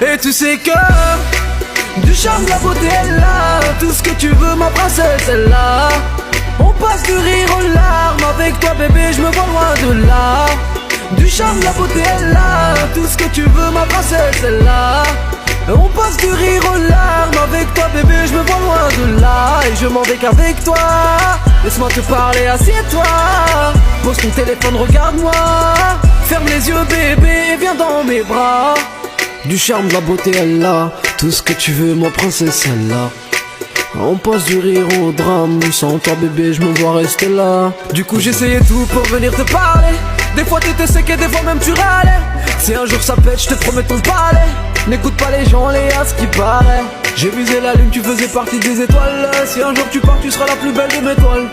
Et tu sais que du charme, la beauté est là. Tout ce que tu veux ma princesse est là. On passe du rire aux larmes. Avec toi bébé je me vois loin de là. Du charme, la beauté est là. Tout ce que tu veux ma princesse est là. On passe du rire aux larmes. Avec toi bébé je me vois loin de là. Et je m'en vais qu'avec toi. Laisse-moi te parler, assieds-toi. Pose ton téléphone, regarde-moi. Ferme les yeux bébé et viens dans mes bras. Du charme, de la beauté elle là. Tout ce que tu veux ma princesse elle là. On passe du rire au drame. Sans toi bébé je me vois rester là. Du coup j'essayais tout pour venir te parler. Des fois t'étais sec et des fois même tu râlais. Si un jour ça pète je te promets ton palais. N'écoute pas les gens, Léa, ce qui paraît. J'ai visé la lune, tu faisais partie des étoiles. Si un jour tu pars tu seras la plus belle de mes toiles.